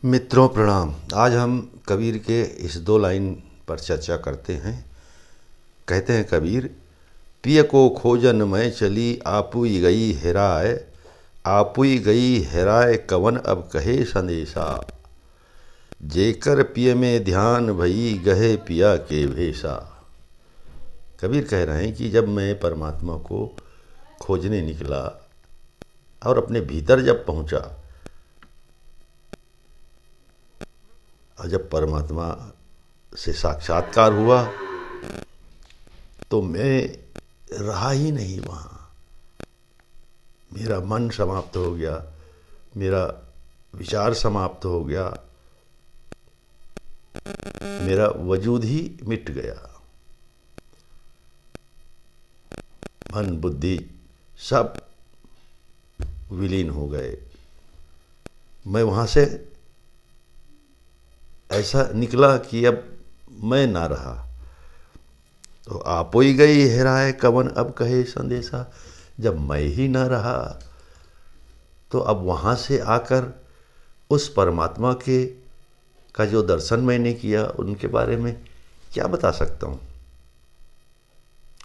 मित्रों प्रणाम। आज हम कबीर के इस दो लाइन पर चर्चा करते हैं। कहते हैं कबीर, पिय को खोजन मैं चली आपुई गई हेराय, आपुई गई हेराय कवन अब कहे संदेशा, जेकर पिय में ध्यान भई गहे पिया के भेषा। कबीर कह रहे हैं कि जब मैं परमात्मा को खोजने निकला और अपने भीतर जब पहुंचा और जब परमात्मा से साक्षात्कार हुआ तो मैं रहा ही नहीं वहाँ। मेरा मन समाप्त हो गया, मेरा विचार समाप्त हो गया, मेरा वजूद ही मिट गया। मन बुद्धि सब विलीन हो गए। मैं वहाँ से ऐसा निकला कि अब मैं ना रहा। तो आपोई गई हेराए कवन अब कहे संदेशा। जब मैं ही ना रहा तो अब वहाँ से आकर उस परमात्मा के का जो दर्शन मैंने किया उनके बारे में क्या बता सकता हूँ?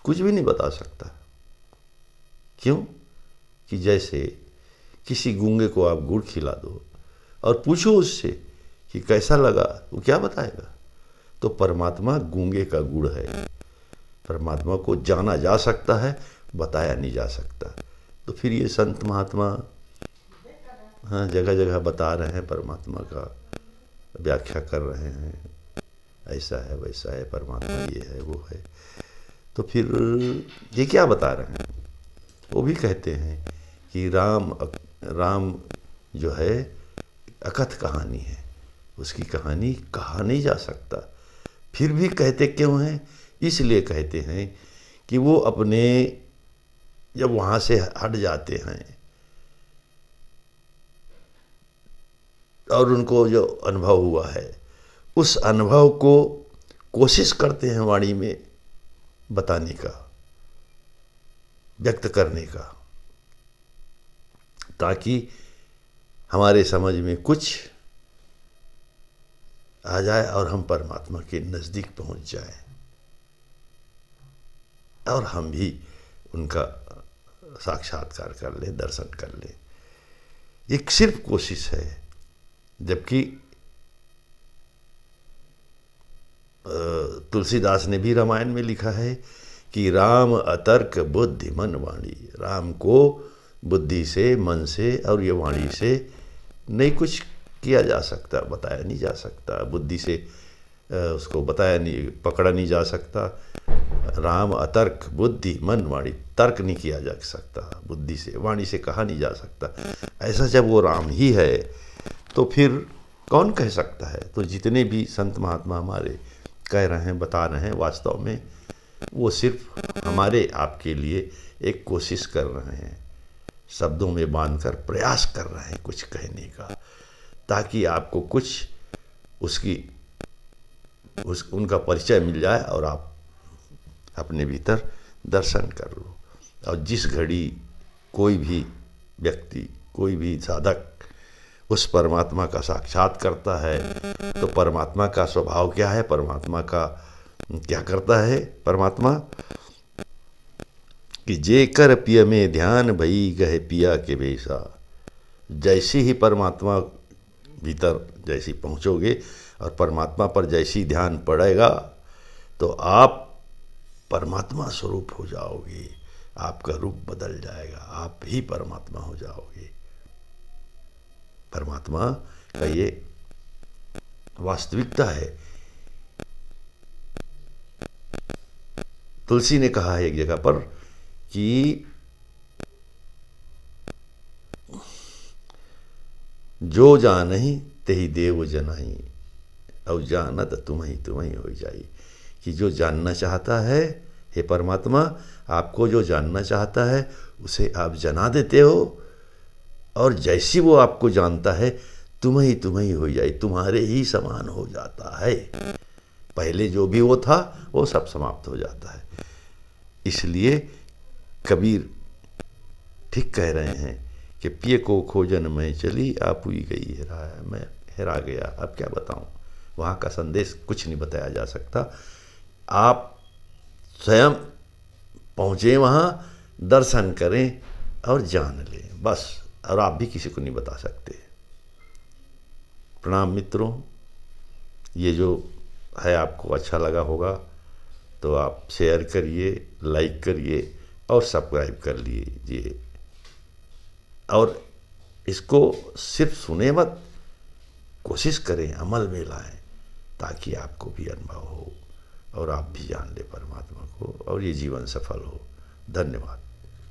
कुछ भी नहीं बता सकता। क्यों? कि जैसे किसी गूंगे को आप गुड़ खिला दो और पूछो उससे कि कैसा लगा, वो क्या बताएगा? तो परमात्मा गूंगे का गुड़ है। परमात्मा को जाना जा सकता है, बताया नहीं जा सकता। तो फिर ये संत महात्मा हाँ जगह जगह बता रहे हैं, परमात्मा का व्याख्या कर रहे हैं, ऐसा है वैसा है, परमात्मा ये है वो है। तो फिर ये क्या बता रहे हैं? वो भी कहते हैं कि राम जो है अकथ कहानी है, उसकी कहानी कहा नहीं जा सकता। फिर भी कहते क्यों हैं? इसलिए कहते हैं कि वो अपने जब वहाँ से हट जाते हैं और उनको जो अनुभव हुआ है उस अनुभव को कोशिश करते हैं वाणी में बताने का, व्यक्त करने का, ताकि हमारे समझ में कुछ आ जाए और हम परमात्मा के नज़दीक पहुंच जाएं और हम भी उनका साक्षात्कार कर लें, दर्शन कर लें। एक सिर्फ कोशिश है। जबकि तुलसीदास ने भी रामायण में लिखा है कि राम अतर्क बुद्धि मन वाणी। राम को बुद्धि से, मन से और ये वाणी से नहीं कुछ किया जा सकता, बताया नहीं जा सकता। बुद्धि से उसको बताया नहीं, पकड़ा नहीं जा सकता। राम अतर्क बुद्धि मन वाणी, तर्क नहीं किया जा सकता, बुद्धि से वाणी से कहा नहीं जा सकता। ऐसा जब वो राम ही है तो फिर कौन कह सकता है? तो जितने भी संत महात्मा हमारे कह रहे हैं, बता रहे हैं, वास्तव में वो सिर्फ हमारे आपके लिए एक कोशिश कर रहे हैं, शब्दों में बांधकर प्रयास कर रहे हैं कुछ कहने का, ताकि आपको कुछ उनका परिचय मिल जाए और आप अपने भीतर दर्शन कर लो। और जिस घड़ी कोई भी व्यक्ति, कोई भी साधक उस परमात्मा का साक्षात करता है तो परमात्मा का स्वभाव क्या है, परमात्मा का क्या करता है? परमात्मा कि जे कर पिय में ध्यान भई गहे पिया के भेषा। जैसे ही परमात्मा भीतर जैसी पहुँचोगे और परमात्मा पर जैसी ध्यान पड़ेगा तो आप परमात्मा स्वरूप हो जाओगे, आपका रूप बदल जाएगा, आप ही परमात्मा हो जाओगे। परमात्मा का ये वास्तविकता है। तुलसी ने कहा है एक जगह पर कि जो जानहि तेहि देव जनाई, और जानत तुम्हें तुम्हें हो जाई। कि जो जानना चाहता है, हे परमात्मा, आपको जो जानना चाहता है उसे आप जना देते हो, और जैसी वो आपको जानता है तुम्हें हो जाए, तुम्हारे ही समान हो जाता है। पहले जो भी वो था वो सब समाप्त हो जाता है। इसलिए कबीर ठीक कह रहे हैं कि पिए को खोजन में चली, आपुई गई हेराए, मैं हेरा गया। अब क्या बताऊं, वहाँ का संदेश कुछ नहीं बताया जा सकता। आप स्वयं पहुँचे वहाँ, दर्शन करें और जान लें बस, और आप भी किसी को नहीं बता सकते। प्रणाम मित्रों, ये जो है आपको अच्छा लगा होगा तो आप शेयर करिए, लाइक करिए और सब्सक्राइब कर लीजिए। और इसको सिर्फ सुने मत, कोशिश करें, अमल में लाएं, ताकि आपको भी अनुभव हो और आप भी जान ले परमात्मा को और ये जीवन सफल हो। धन्यवाद।